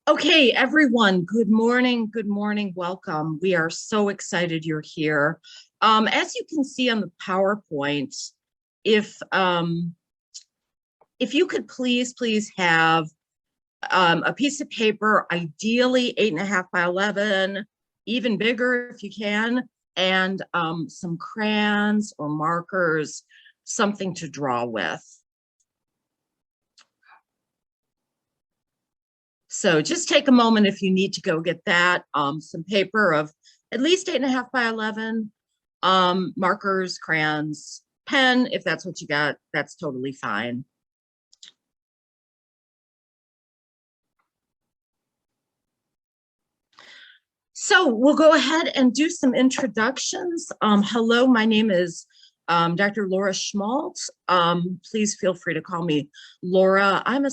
Okay, everyone, good morning, welcome. We are so excited you're here. As you can see on the PowerPoint, if you could please have a piece of paper, ideally 8.5 by 11, even bigger if you can, and some crayons or markers, something to draw with. So just take a moment if you need to go get that, some paper of at least 8.5 by 11, markers, crayons, pen, if that's what you got, that's totally fine. So we'll go ahead and do some introductions. Hello, my name is Dr. Laura Schmuldt. Please feel free to call me Laura. I'm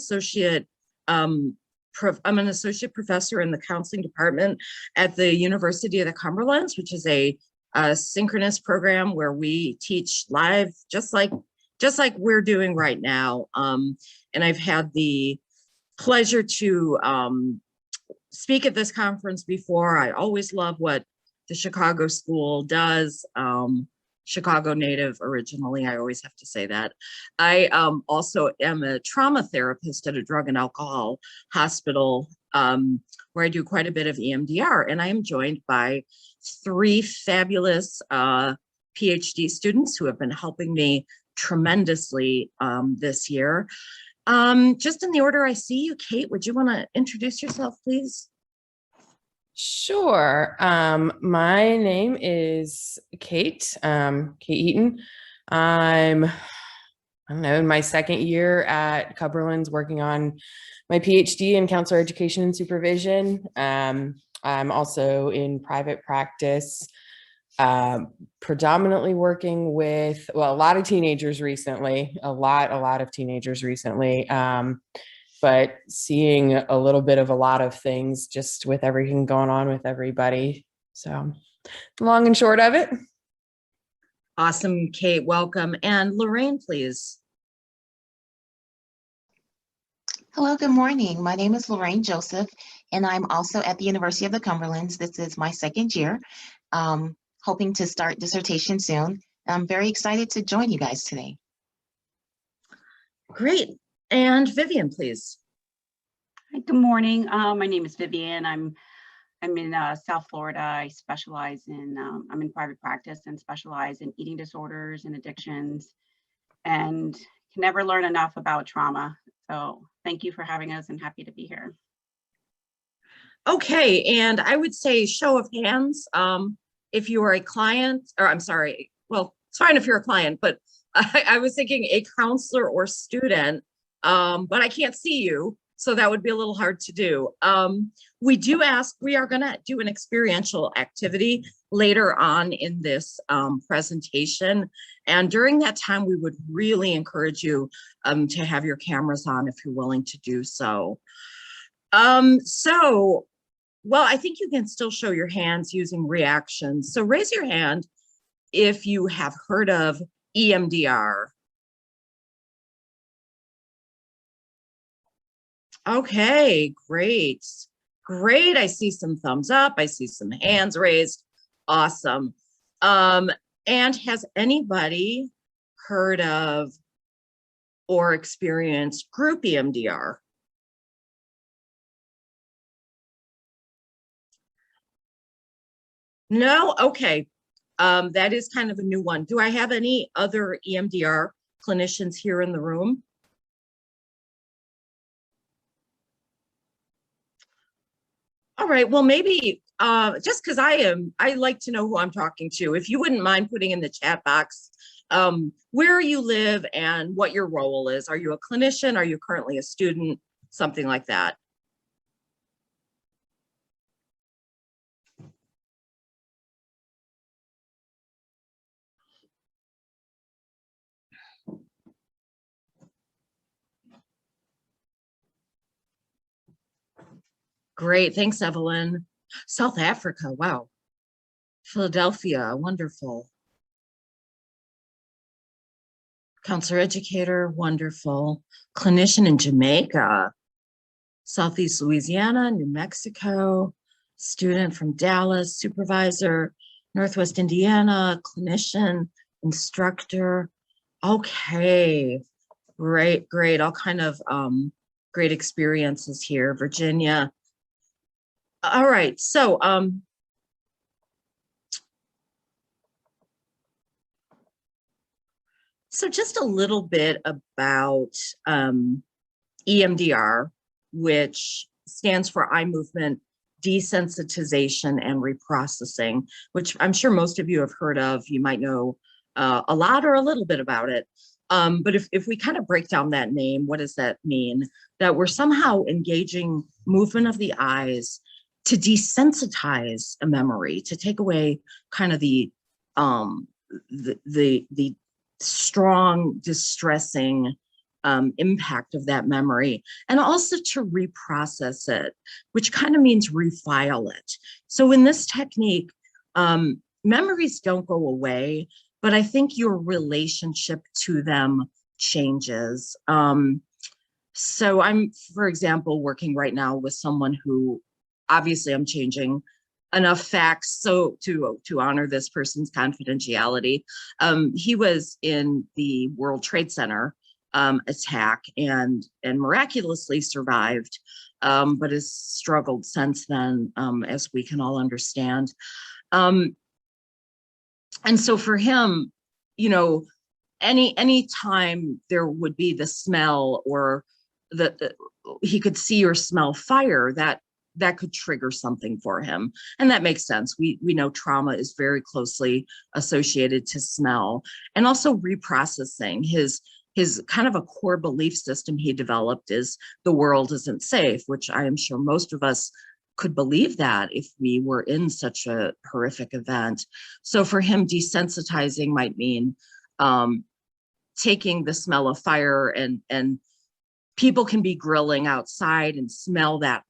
I'm an associate professor in the counseling department at the University of the Cumberlands, which is a synchronous program where we teach live, just like we're doing right now. And I've had the pleasure to speak at this conference before. I always love what the Chicago School does. Chicago native originally, I always have to say that. I also am a trauma therapist at a drug and alcohol hospital where I do quite a bit of EMDR, and I am joined by 3 fabulous PhD students who have been helping me tremendously this year. Just in the order I see you, Kate, would you want to introduce yourself, please? Sure. My name is Kate, Kate Heaton. I don't know, in my second year at Cumberland's working on my PhD in counselor education and supervision. I'm also in private practice, predominantly working with, well, a lot of teenagers recently, a lot of teenagers recently. But seeing a little bit of a lot of things just with everything going on with everybody. So long and short of it. Awesome, Kate, welcome. And Lorraine, please. Hello, good morning. My name is Lorraine Joseph, and I'm also at the University of the Cumberlands. This is my second year, hoping to start dissertation soon. I'm very excited to join you guys today. Great. And Vivian, please. Hi, good morning. My name is Vivian. I'm in South Florida. I specialize in, I'm in private practice and specialize in eating disorders and addictions, and can never learn enough about trauma. So thank you for having us, and happy to be here. Okay, and I would say show of hands, if you are a client, or I'm sorry, well, it's fine if you're a client, but I was thinking a counselor or student, but I can't see you, so that would be a little hard to do. We are gonna do an experiential activity later on in this presentation. And during that time, we would really encourage you to have your cameras on if you're willing to do so. Well, I think you can still show your hands using reactions. So raise your hand if you have heard of EMDR. Okay, great. Great, I see some thumbs up. I see some hands raised. Awesome. And has anybody heard of or experienced group EMDR? No? Okay. That is kind of a new one. Do I have any other EMDR clinicians here in the room? All right, well, maybe just because I like to know who I'm talking to. If you wouldn't mind putting in the chat box where you live and what your role is. Are you a clinician? Are you currently a student? Something like that. Great, thanks, Evelyn. South Africa, wow. Philadelphia, wonderful. Counselor educator, wonderful. Clinician in Jamaica. Southeast Louisiana, New Mexico, student from Dallas, supervisor, Northwest Indiana, clinician, instructor. Okay, great, great. All kind of great experiences here. Virginia. All right, so just a little bit about EMDR, which stands for eye movement desensitization and reprocessing, which I'm sure most of you have heard of. You might know a lot or a little bit about it. But if we kind of break down that name, what does that mean? That we're somehow engaging movement of the eyes to desensitize a memory, to take away kind of the strong, distressing impact of that memory, and also to reprocess it, which kind of means refile it. So in this technique, memories don't go away, but I think your relationship to them changes. So I'm, for example, working right now with someone who, obviously I'm changing enough facts so to honor this person's confidentiality. He was in the World Trade Center attack and miraculously survived, but has struggled since then, as we can all understand. And so for him, you know, any time there would be the smell or he could see or smell fire, that could trigger something for him. And that makes sense. We know trauma is very closely associated to smell, and also reprocessing. His kind of a core belief system he developed is the world isn't safe, which I am sure most of us could believe that if we were in such a horrific event. So for him, desensitizing might mean taking the smell of fire, and people can be grilling outside and smell that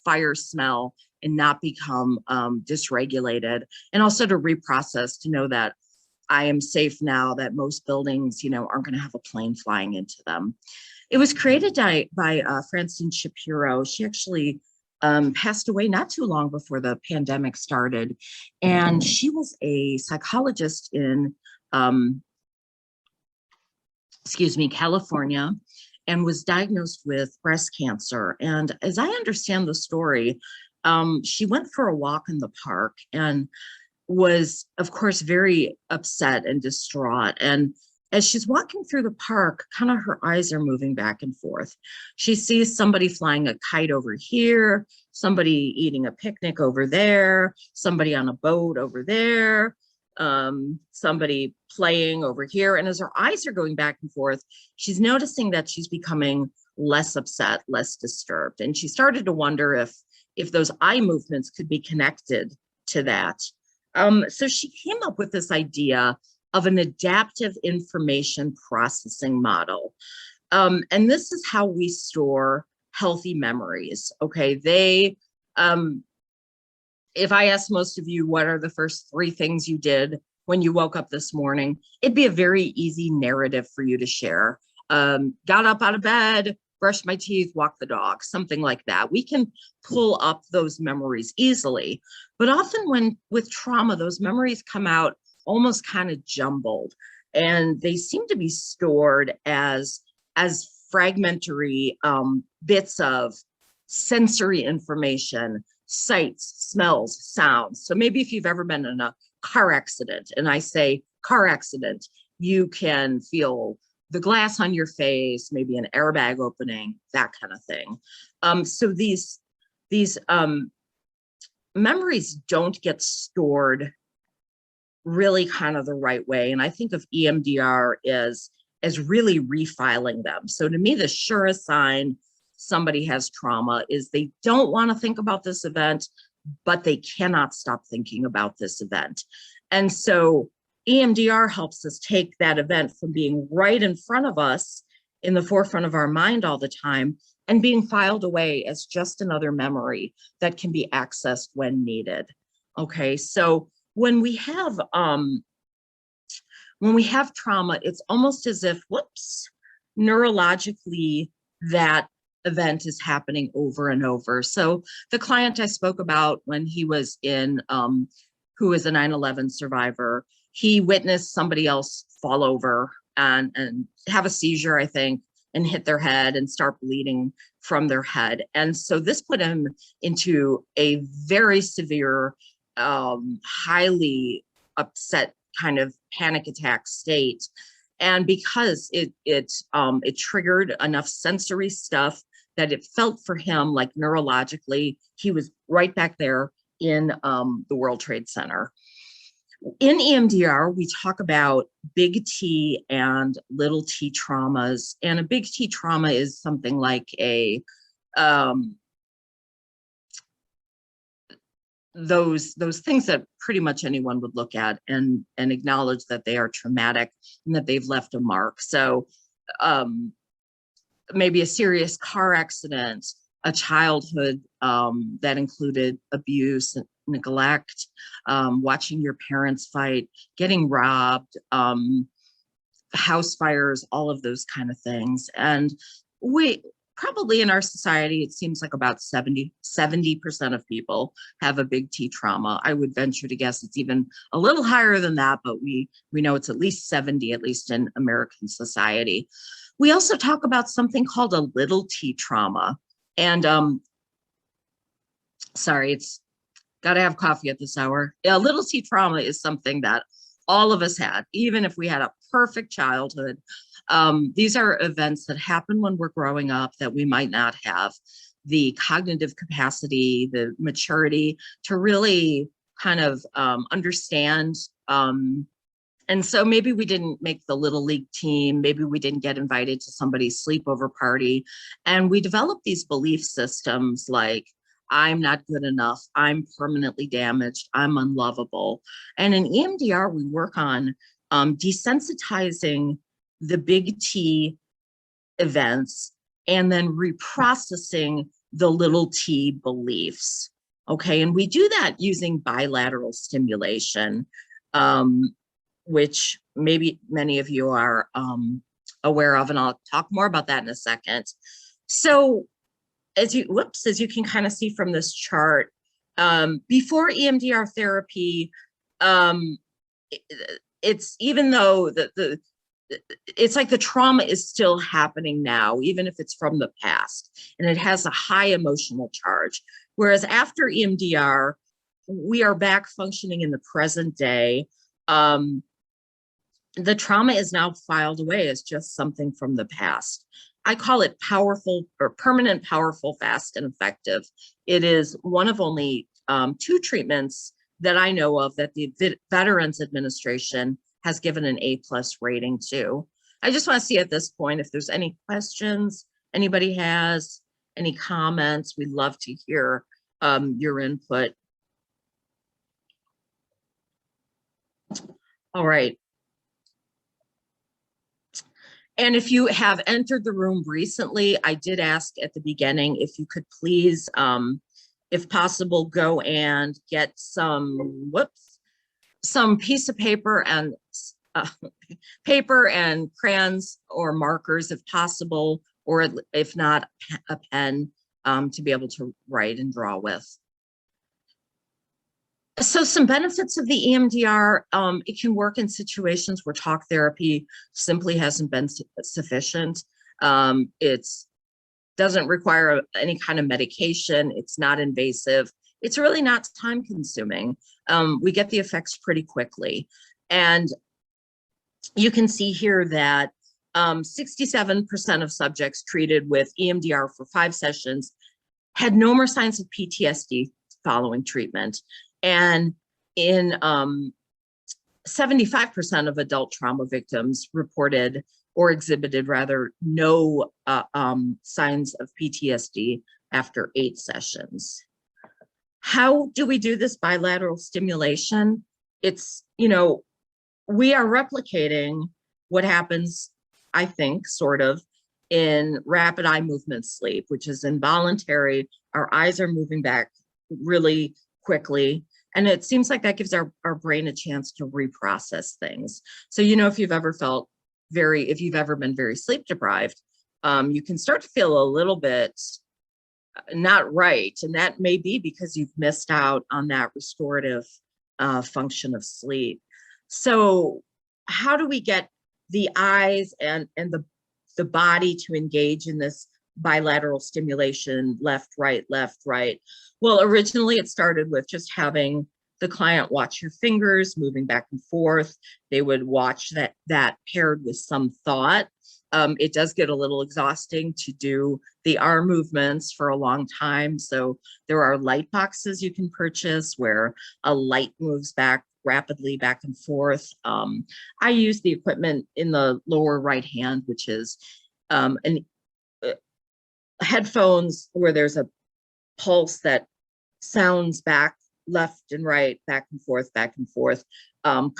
fire smell and not become dysregulated, and also to reprocess, to know that I am safe now, that most buildings, you know, aren't going to have a plane flying into them. It was created by Francine Shapiro. She actually passed away not too long before the pandemic started. And she was a psychologist in, California, and was diagnosed with breast cancer. And as I understand the story, she went for a walk in the park and was, of course, very upset and distraught. And as she's walking through the park, kind of her eyes are moving back and forth. She sees somebody flying a kite over here, somebody eating a picnic over there, somebody on a boat over there, somebody playing over here. And as her eyes are going back and forth, she's noticing that she's becoming less upset, less disturbed. And she started to wonder if those eye movements could be connected to that. So she came up with this idea of an adaptive information processing model. And this is how we store healthy memories. Okay, if I asked most of you, what are the first 3 things you did when you woke up this morning, it'd be a very easy narrative for you to share. Got up out of bed, brushed my teeth, walked the dog, something like that. We can pull up those memories easily. But often with trauma, those memories come out almost kind of jumbled, and they seem to be stored as fragmentary bits of sensory information, sights, smells, sounds. So maybe if you've ever been in a car accident, and I say car accident, you can feel the glass on your face, maybe an airbag opening, that kind of thing. So these memories don't get stored really kind of the right way. And I think of EMDR as really refiling them. So to me, the surest sign somebody has trauma is they don't want to think about this event, but they cannot stop thinking about this event. And so EMDR helps us take that event from being right in front of us, in the forefront of our mind all the time, and being filed away as just another memory that can be accessed when needed. Okay, so when we have trauma, it's almost as if, neurologically, that event is happening over and over. So the client I spoke about when he was in, who is a 9/11 survivor, he witnessed somebody else fall over and have a seizure, I think, and hit their head and start bleeding from their head. And so this put him into a very severe, highly upset kind of panic attack state. And because it triggered enough sensory stuff that it felt for him like neurologically, he was right back there in the World Trade Center. In EMDR, we talk about big T and little t traumas. And a big T trauma is something like a, those things that pretty much anyone would look at and acknowledge that they are traumatic and that they've left a mark. So maybe a serious car accident, a childhood that included abuse, neglect, watching your parents fight, getting robbed, house fires, all of those kind of things. And we probably in our society, it seems like about 70% of people have a big T trauma. I would venture to guess it's even a little higher than that, but we know it's at least 70, at least in American society. We also talk about something called a little T trauma. And sorry, it's got to have coffee at this hour. A little T trauma is something that all of us had, even if we had a perfect childhood. These are events that happen when we're growing up that we might not have the cognitive capacity, the maturity to really kind of understand. And so maybe we didn't make the little league team, maybe we didn't get invited to somebody's sleepover party. And we developed these belief systems like, I'm not good enough, I'm permanently damaged, I'm unlovable. And in EMDR, we work on desensitizing the big T events and then reprocessing the little t beliefs. Okay, and we do that using bilateral stimulation, which maybe many of you are aware of, and I'll talk more about that in a second. So as you can kind of see from this chart, before EMDR therapy, it's even though it's like the trauma is still happening now, even if it's from the past, and it has a high emotional charge. Whereas after EMDR, we are back functioning in the present day. The trauma is now filed away as just something from the past. I call it powerful or permanent, powerful, fast, and effective. It is one of only 2 treatments that I know of that the Veterans Administration has given an A+ rating to. I just want to see at this point if there's any questions, anybody has any comments. We'd love to hear your input. All right. And if you have entered the room recently, I did ask at the beginning if you could please, if possible, go and get some piece of paper and crayons or markers if possible, or if not, a pen to be able to write and draw with. So some benefits of the EMDR, it can work in situations where talk therapy simply hasn't been sufficient. It doesn't require any kind of medication. It's not invasive. It's really not time consuming. We get the effects pretty quickly. And you can see here that 67% of subjects treated with EMDR for 5 sessions had no more signs of PTSD following treatment. And in 75% of adult trauma victims reported or exhibited rather no signs of PTSD after 8 sessions. How do we do this bilateral stimulation? It's, we are replicating what happens, I think, sort of, in rapid eye movement sleep, which is involuntary. Our eyes are moving back really quickly. And it seems like that gives our brain a chance to reprocess things. So, if you've ever been very sleep deprived, you can start to feel a little bit not right. And that may be because you've missed out on that restorative function of sleep. So how do we get the eyes and the body to engage in this bilateral stimulation, left, right, left, right? Well, originally it started with just having the client watch your fingers moving back and forth. They would watch that paired with some thought. It does get a little exhausting to do the arm movements for a long time. So there are light boxes you can purchase where a light moves back rapidly back and forth. I use the equipment in the lower right hand, which is headphones where there's a pulse that sounds back, left and right, back and forth,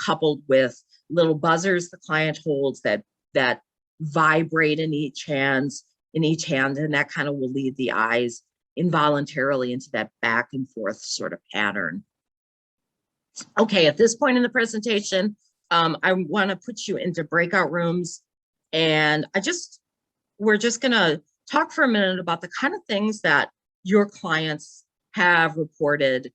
coupled with little buzzers the client holds that vibrate in each hand, and that kind of will lead the eyes involuntarily into that back and forth sort of pattern. Okay, at this point in the presentation, I want to put you into breakout rooms, and we're just gonna talk for a minute about the kind of things that your clients have reported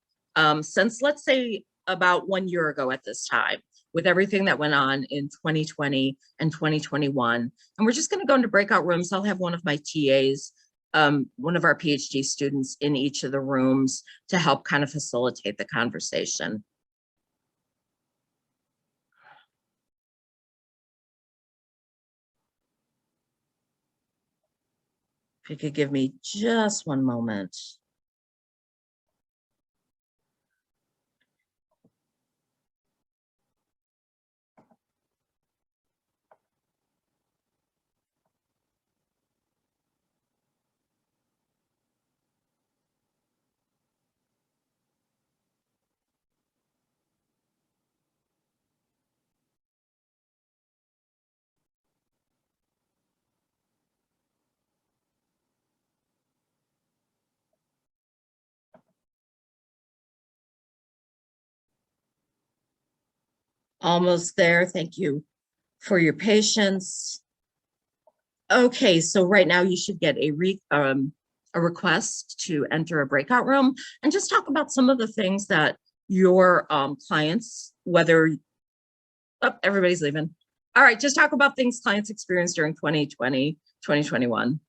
since, let's say, about 1 year ago at this time, with everything that went on in 2020 and 2021. And we're just going to go into breakout rooms. I'll have one of my TAs, one of our PhD students in each of the rooms to help kind of facilitate the conversation. If you could give me just one moment. Almost there. Thank you for your patience. Okay, so right now you should get a request to enter a breakout room and just talk about some of the things that your clients, whether, oh, everybody's leaving. All right, just talk about things clients experienced during 2020, 2021.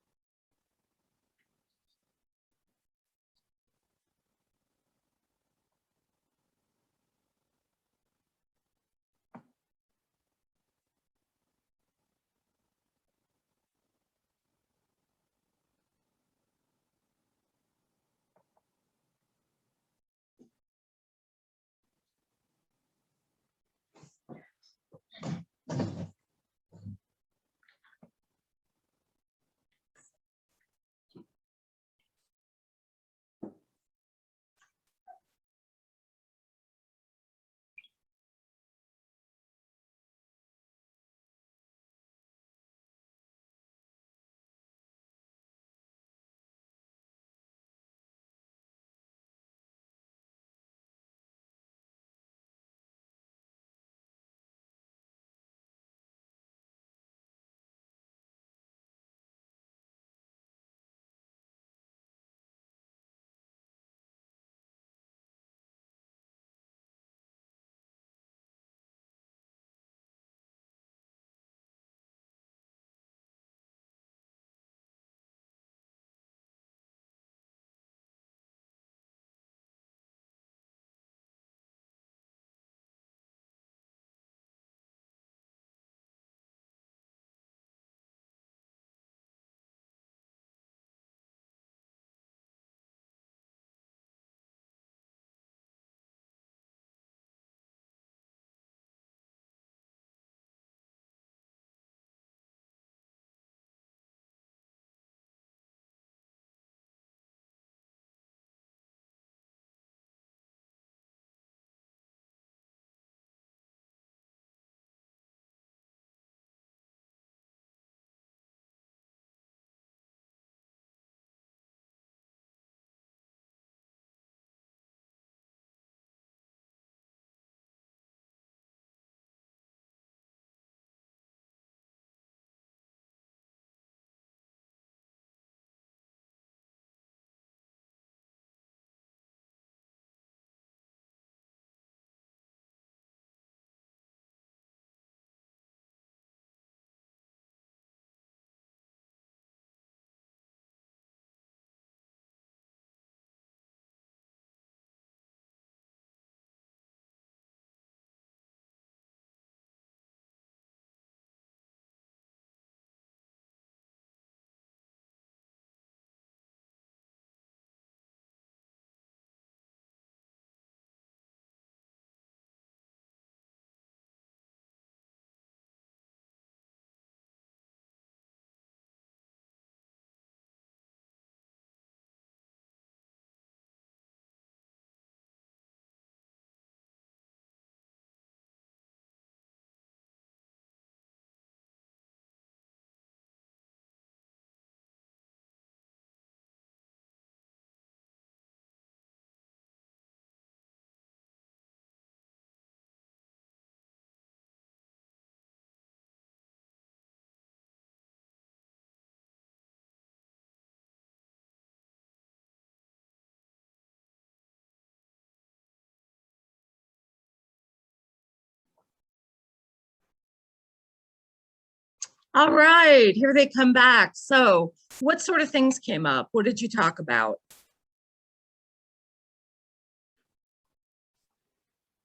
All right, here they come back. So what sort of things came up? What did you talk about?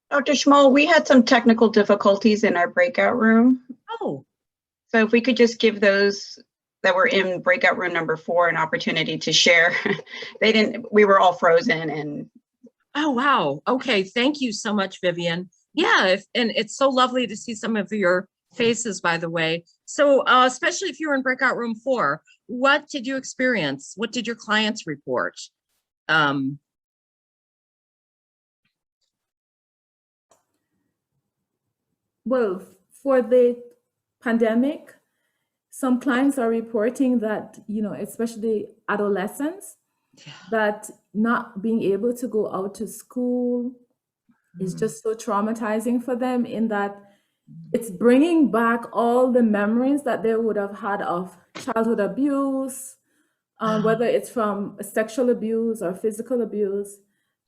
Dr. Schmuldt, we had some technical difficulties in our breakout room. Oh, So if we could just give those that were in breakout room number 4 an opportunity to share. We were all frozen and. oh, wow. Okay, thank you so much, Vivian. Yeah, and it's so lovely to see some of your faces, by the way. So especially if you're in breakout room 4, what did you experience? What did your clients report? Well, for the pandemic, some clients are reporting that, especially adolescents, that not being able to go out to school is just so traumatizing for them, in that it's bringing back all the memories that they would have had of childhood abuse, whether it's from sexual abuse or physical abuse.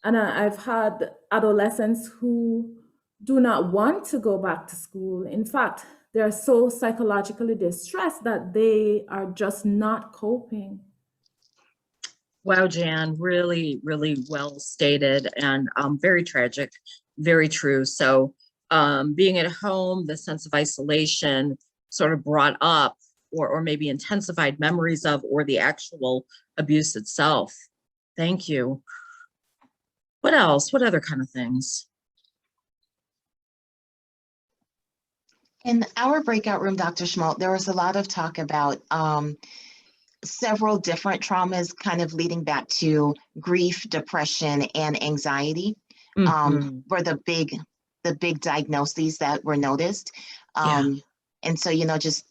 And I've had adolescents who do not want to go back to school. In fact, they're so psychologically distressed that they are just not coping. Wow, Jan, really, really well stated, and very tragic, very true. So being at home, the sense of isolation sort of brought up or maybe intensified memories of, or the actual abuse itself. Thank you. What else? What other kind of things? In our breakout room, Dr. Schmuldt, there was a lot of talk about several different traumas kind of leading back to grief, depression, and anxiety were the big diagnoses that were noticed. And so, just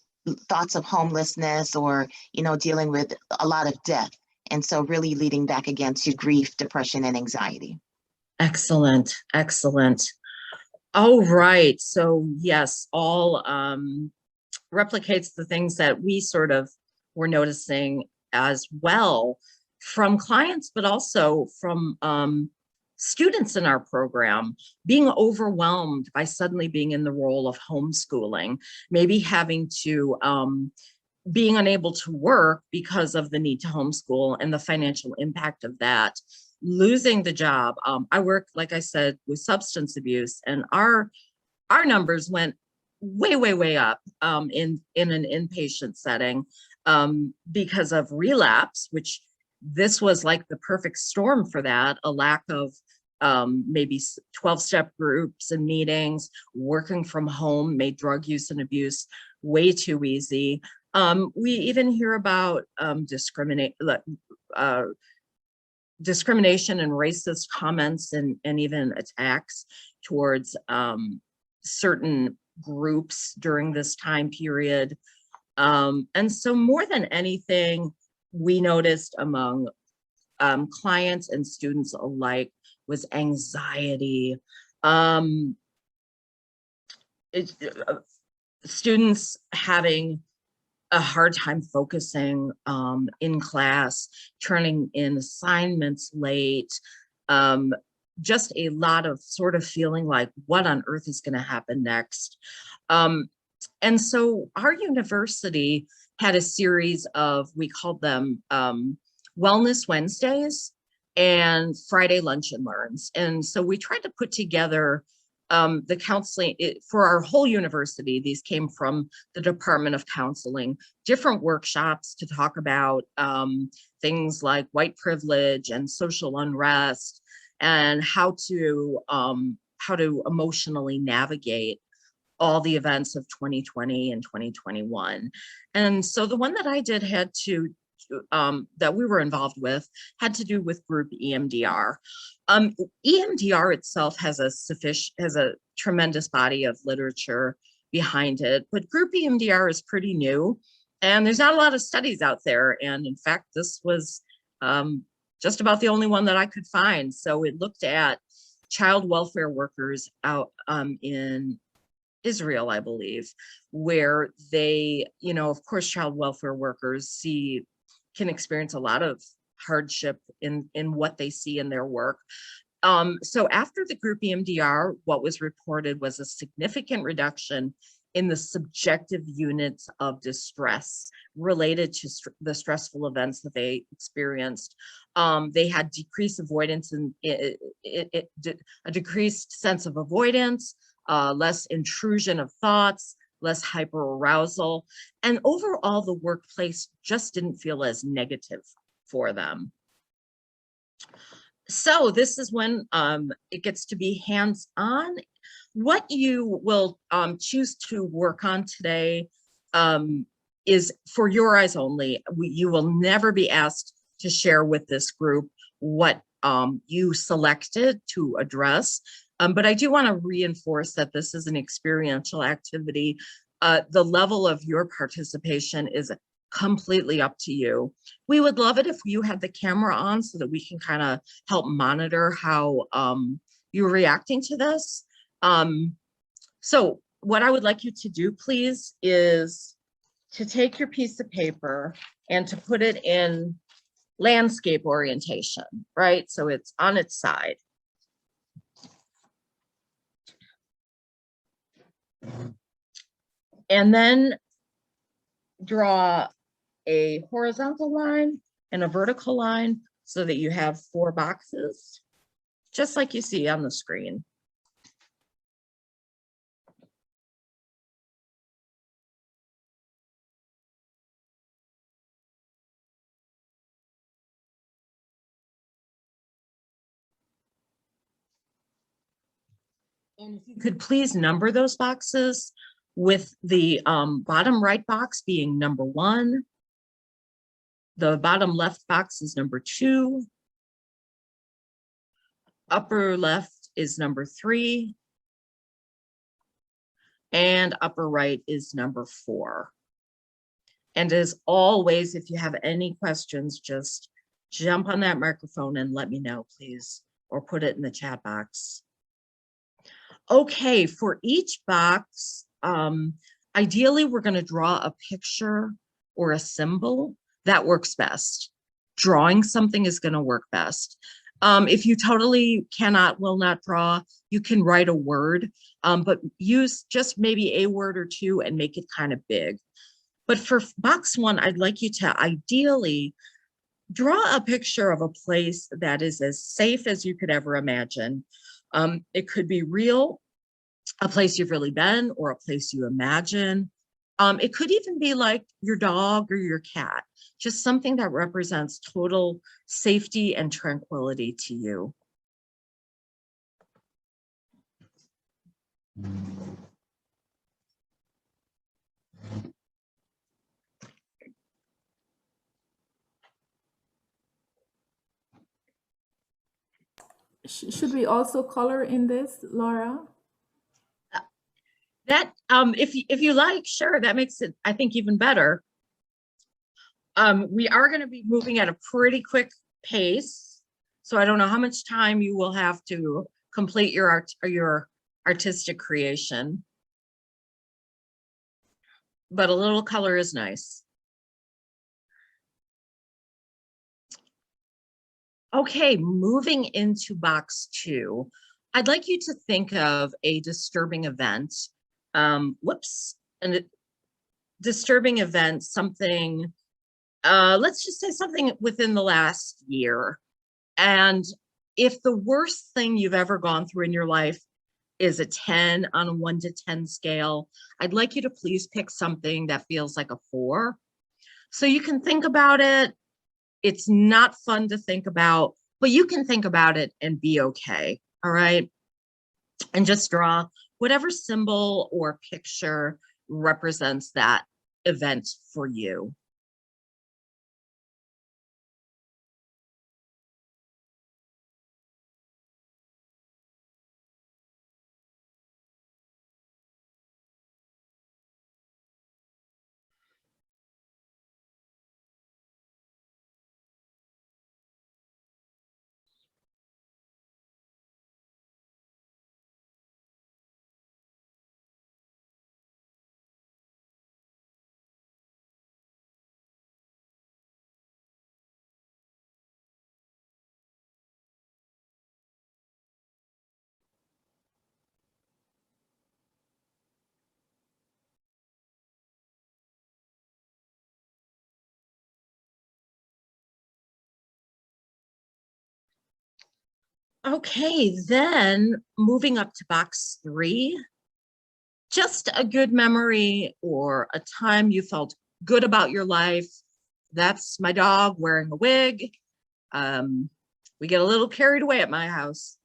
thoughts of homelessness or, dealing with a lot of death. And so really leading back again to grief, depression, and anxiety. Excellent, excellent. Oh, right. So yes, all replicates the things that we sort of were noticing as well from clients, but also from students in our program, being overwhelmed by suddenly being in the role of homeschooling, maybe having to, being unable to work because of the need to homeschool and the financial impact of that, losing the job. I work, like I said, with substance abuse, and our numbers went way up in an inpatient setting because of relapse, which this was like the perfect storm for that, a lack of maybe 12-step groups and meetings, working from home made drug use and abuse way too easy. We even hear about discrimination and racist comments and even attacks towards certain groups during this time period. And so more than anything, we noticed among clients and students alike was anxiety. Students having a hard time focusing in class, turning in assignments late, just a lot of sort of feeling like, what on earth is going to happen next? And so our university had a series of, we called them Wellness Wednesdays and Friday Lunch and Learns. And so we tried to put together the counseling for our whole university. These came from the Department of Counseling, different workshops to talk about things like white privilege and social unrest, and how to emotionally navigate all the events of 2020 and 2021. And so the one that I did had to that we were involved with had to do with Group EMDR. EMDR itself has a tremendous body of literature behind it, but Group EMDR is pretty new, and there's not a lot of studies out there. And in fact, this was just about the only one that I could find. So it looked at child welfare workers out in Israel, I believe, where they, of course, child welfare workers can experience a lot of hardship in what they see in their work. So after the Group EMDR, what was reported was a significant reduction in the subjective units of distress related to the stressful events that they experienced. They had decreased avoidance and a decreased sense of avoidance, less intrusion of thoughts, less hyperarousal, and overall the workplace just didn't feel as negative for them. So this is when it gets to be hands-on. What you will choose to work on today is for your eyes only. You will never be asked to share with this group what you selected to address. But I do want to reinforce that this is an experiential activity. The level of your participation is completely up to you. We would love it if you had the camera on so that we can kind of help monitor how you're reacting to this. So what I would like you to do, please, is to take your piece of paper and to put it in landscape orientation, right? So it's on its side. And then draw a horizontal line and a vertical line so that you have 4 boxes, just like you see on the screen. And if you could please number those boxes, with the bottom right box being number 1, the bottom left box is number 2, upper left is number 3, and upper right is number 4. And as always, if you have any questions, just jump on that microphone and let me know, please, or put it in the chat box. Okay, for each box, ideally, we're going to draw a picture or a symbol that works best. Drawing something is going to work best. If you totally will not draw, you can write a word, but use just maybe a word or 2 and make it kind of big. But for box 1, I'd like you to ideally draw a picture of a place that is as safe as you could ever imagine. It could be real, a place you've really been, or a place you imagine. It could even be like your dog or your cat, just something that represents total safety and tranquility to you. Should we also color in this, Laura? That if you like, sure, that makes it, I think, even better. We are going to be moving at a pretty quick pace, so I don't know how much time you will have to complete your artistic creation, but a little color is nice. Okay, moving into box 2, I'd like you to think of a disturbing event. Disturbing event, something, let's just say something within the last year. And if the worst thing you've ever gone through in your life is a 10 on a 1 to 10 scale, I'd like you to please pick something that feels like a 4. So you can think about it. It's not fun to think about, but you can think about it and be okay, all right? And just draw whatever symbol or picture represents that event for you. Okay, then moving up to box 3, just a good memory or a time you felt good about your life. That's my dog wearing a wig. We get a little carried away at my house.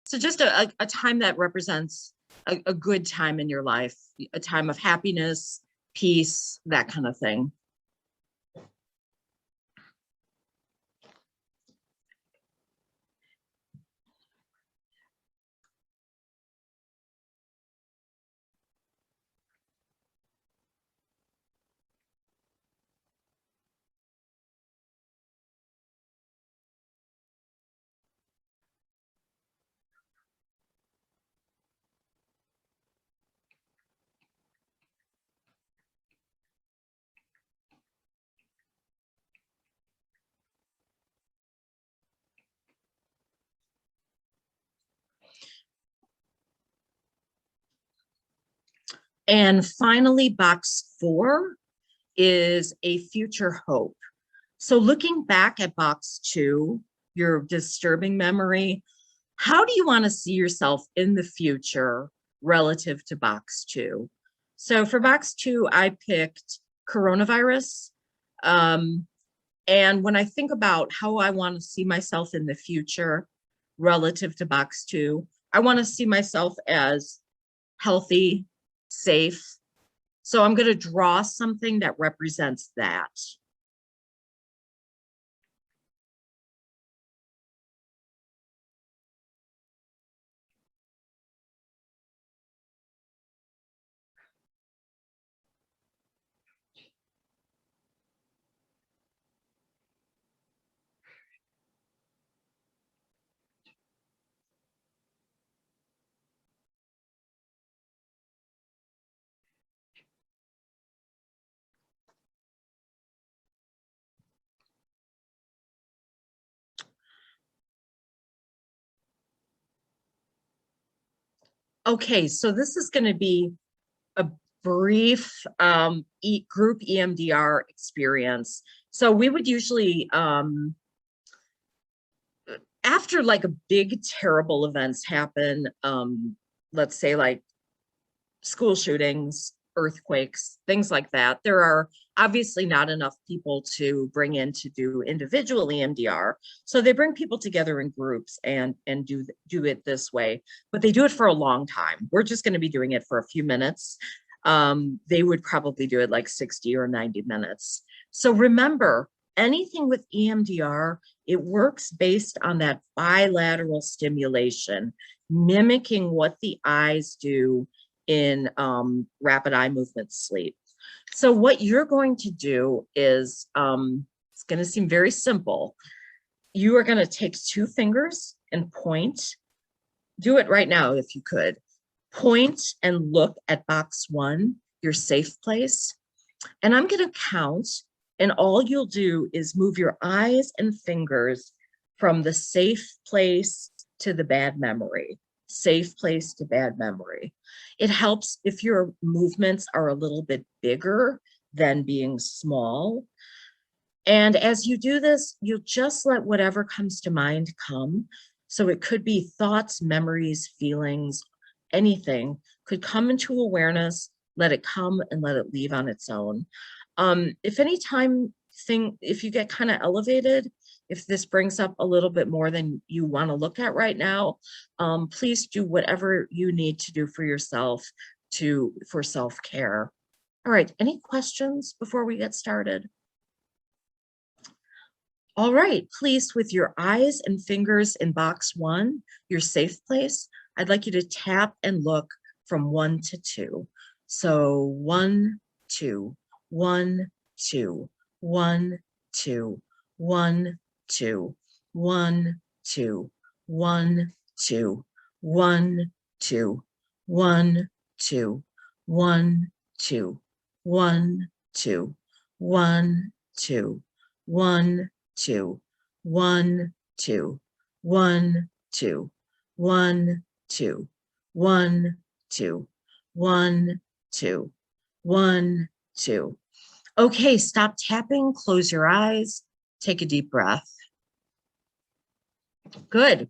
So just a time that represents a good time in your life, a time of happiness, peace, that kind of thing. And finally, box 4 is a future hope. So looking back at box 2, your disturbing memory, how do you want to see yourself in the future relative to box 2? So for box 2, I picked coronavirus. And when I think about how I want to see myself in the future relative to box 2, I want to see myself as healthy, safe. So I'm going to draw something that represents that. Okay, so this is going to be a brief group EMDR experience. So we would usually, after like a big terrible events happen, let's say like school shootings, earthquakes, things like that, there are obviously not enough people to bring in to do individual EMDR. So they bring people together in groups and do it this way, but they do it for a long time. We're just going to be doing it for a few minutes. They would probably do it like 60 or 90 minutes. So remember, anything with EMDR, it works based on that bilateral stimulation, mimicking what the eyes do in rapid eye movement sleep. So what you're going to do is, it's going to seem very simple. You are going to take 2 fingers and point. Do it right now if you could. Point and look at box 1, your safe place. And I'm going to count, and all you'll do is move your eyes and fingers from the safe place to the bad memory. Safe place to bad memory. It helps if your movements are a little bit bigger than being small. And as you do this, you'll just let whatever comes to mind come. So it could be thoughts, memories, feelings, anything could come into awareness, let it come and let it leave on its own. If you get kind of elevated, if this brings up a little bit more than you want to look at right now, please do whatever you need to do for yourself for self-care. All right, any questions before we get started? All right, please, with your eyes and fingers in box 1, your safe place, I'd like you to tap and look from 1 to 2. So 1, 2, 1, 2, 1, 2, 1, 2, 1, 2, 1, 2, 1, 2, 1, 2, 1, 2, 1, 2, 1, 2, 1, 2, 1, 2, 1, 2, 1, 2, 1, 2, 1, 2, 1, 2. Okay, stop tapping, close your eyes, take a deep breath. Good.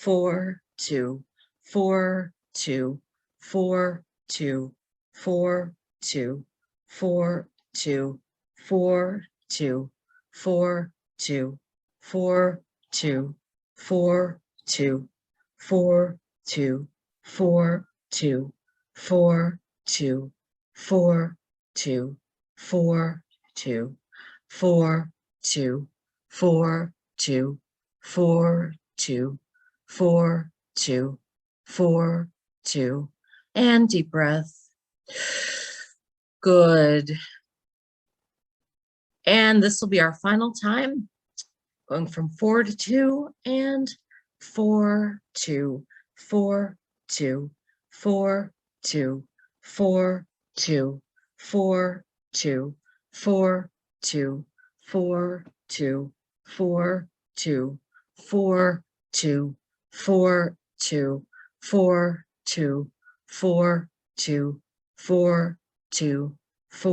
4, 2, 4, 2, 4, 2, 4, 2, 4, 2, 4, 2, 4, 2, 4, 2, 4, 2, 4, 2, 4, 2, 4, 2, 4, 2, 4, 2, 4, 2, 4, 2, 4, 2, 4, 2, 4, 2, and deep breath. Good. And this will be our final time, going from 4 to 2 and 4, 2, 4, 2, 4, 2, 4, 2, 4, 2, 4, 2, 4, 2, 4, 2, 4, 2, 4, 2, 4, 2, 4, 2, 4, 2, 4,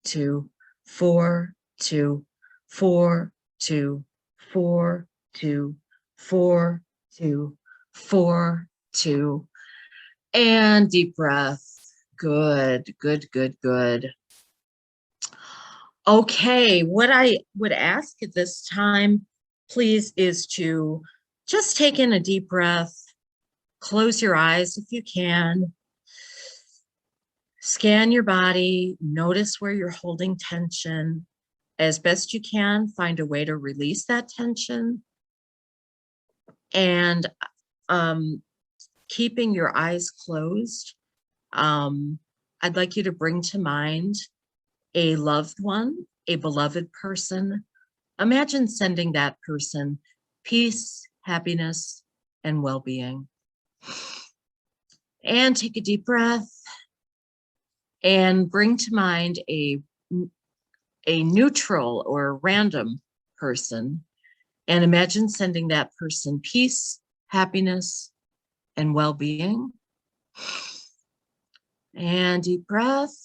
2, 4, 2, 4, 2, 4, 2, 4, 2, 4, 2, and deep breath. Good, good, good, good. Okay, what I would ask at this time, please, is to just take in a deep breath, close your eyes if you can, scan your body, notice where you're holding tension. As best you can, find a way to release that tension. And keeping your eyes closed, I'd like you to bring to mind a loved one, a beloved person. Imagine sending that person peace, happiness, and well-being. And take a deep breath and bring to mind a neutral or random person, and imagine sending that person peace, happiness, and well-being. And deep breath.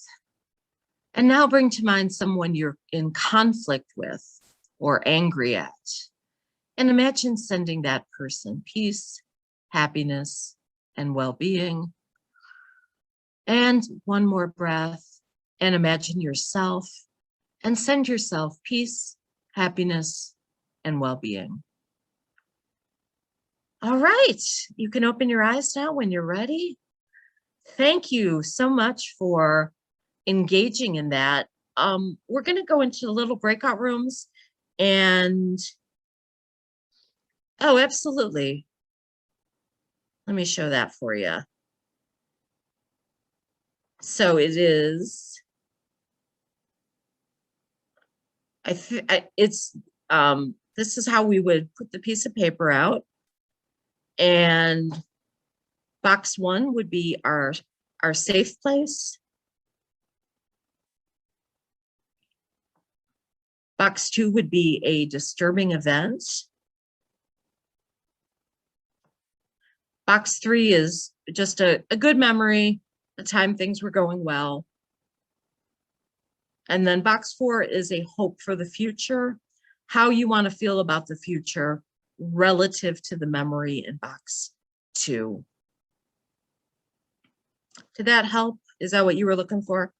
And now bring to mind someone you're in conflict with or angry at. And imagine sending that person peace, happiness, and well-being. And one more breath. And imagine yourself and send yourself peace, happiness, and well-being. All right, you can open your eyes now when you're ready. Thank you so much for engaging in that. We're going to go into the little breakout rooms and, oh, absolutely. Let me show that for you. So it is, this is how we would put the piece of paper out. And box 1 would be our safe place. Box 2 would be a disturbing event. Box 3 is just a good memory, the time things were going well. And then box 4 is a hope for the future, how you want to feel about the future relative to the memory in box 2. Did that help? Is that what you were looking for?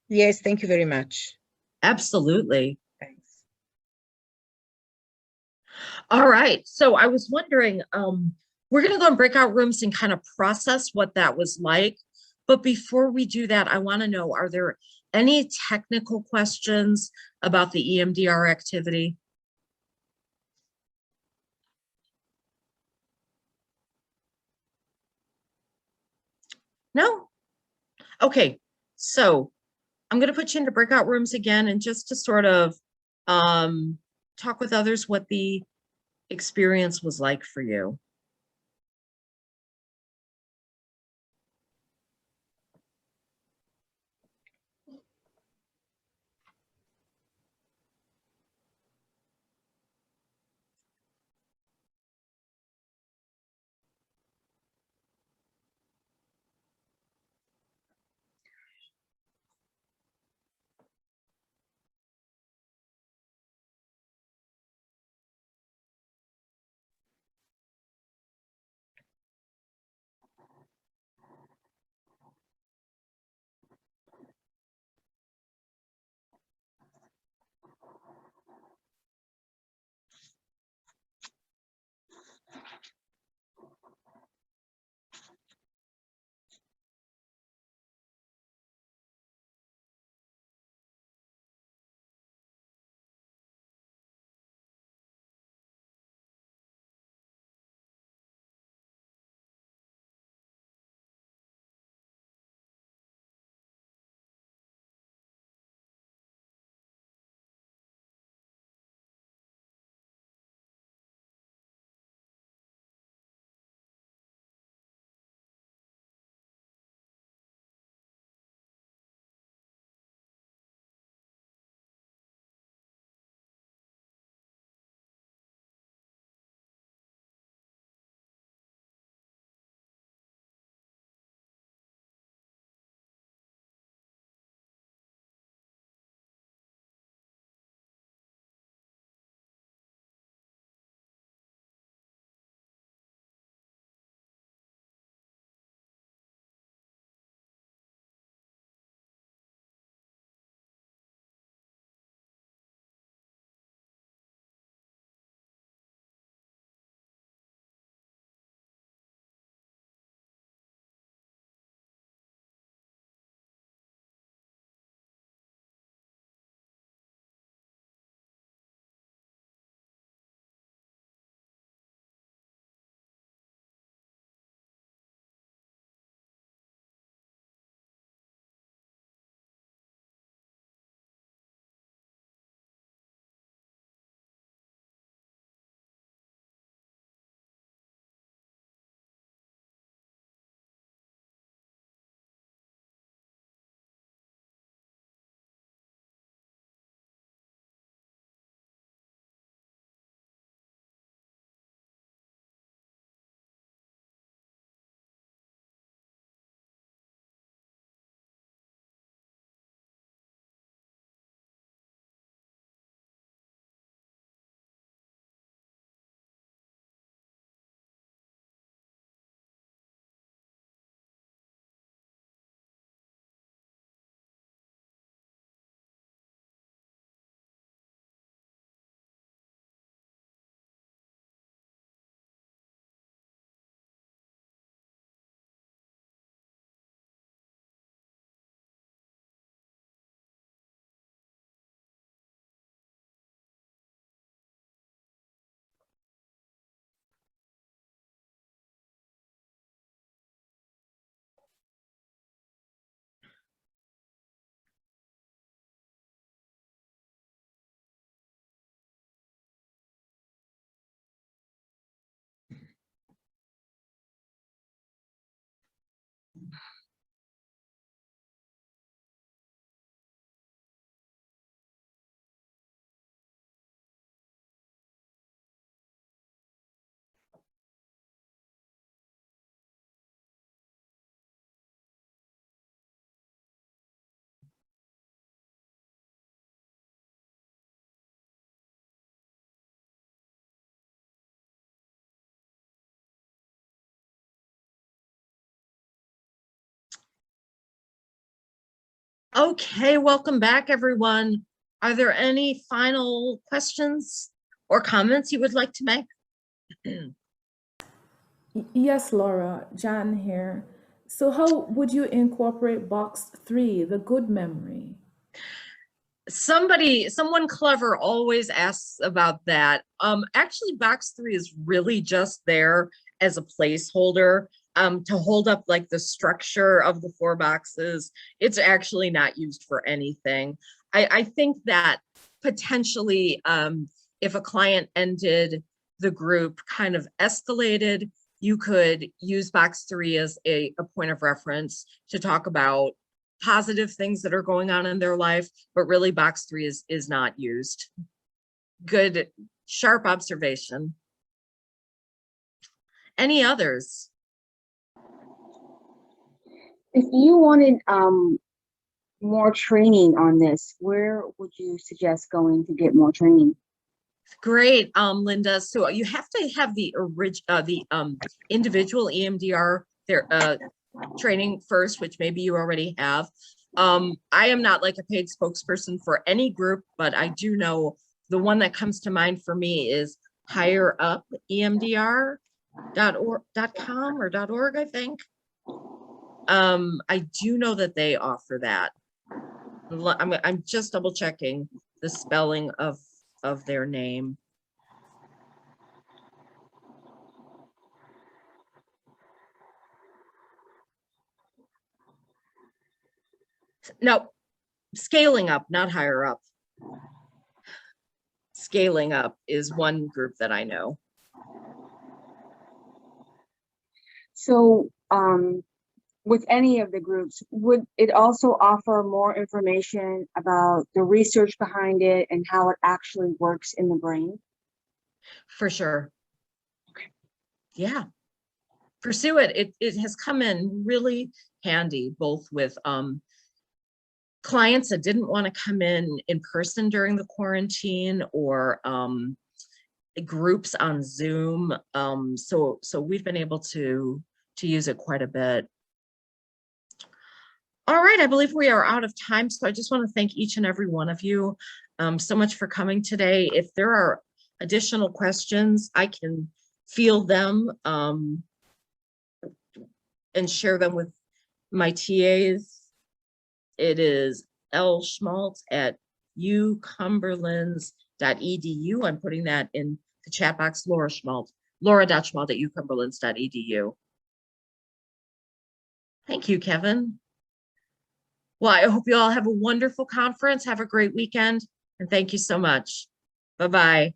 Yes, thank you very much. Absolutely. Thanks. All right. So I was wondering, we're going to go in breakout rooms and kind of process what that was like. But before we do that, I want to know, are there any technical questions about the EMDR activity? No? Okay. So I'm going to put you into breakout rooms again, and just to sort of talk with others what the experience was like for you. Okay, welcome back, everyone. Are there any final questions or comments you would like to make? Yes, Laura, Jan here. So how would you incorporate box 3, the good memory? Someone clever always asks about that. Actually, box 3 is really just there as a placeholder to hold up like the structure of the 4 boxes. It's actually not used for anything. I think that potentially if a client ended the group kind of escalated, you could use box 3 as a point of reference to talk about positive things that are going on in their life, but really box 3 is not used. Good, sharp observation. Any others? If you wanted more training on this, where would you suggest going to get more training? Great, Linda. So you have to have the individual EMDR training first, which maybe you already have. I am not like a paid spokesperson for any group, but I do know the one that comes to mind for me is higherupemdr.com or .org, I think. I do know that they offer that. I'm just double checking the spelling of their name. No, Scaling Up, not Higher Up. Scaling Up is one group that I know. So with any of the groups, would it also offer more information about the research behind it and how it actually works in the brain? For sure. Okay. Yeah. Pursue it. It has come in really handy, both with clients that didn't want to come in person during the quarantine, or groups on Zoom. So we've been able to use it quite a bit. All right, I believe we are out of time. So I just want to thank each and every one of you so much for coming today. If there are additional questions, I can field them and share them with my TAs. It is lschmuldt@ucumberlands.edu. I'm putting that in the chat box. Laura.schmuldt@ucumberlands.edu. Thank you, Kevin. Well, I hope you all have a wonderful conference. Have a great weekend. And thank you so much. Bye-bye.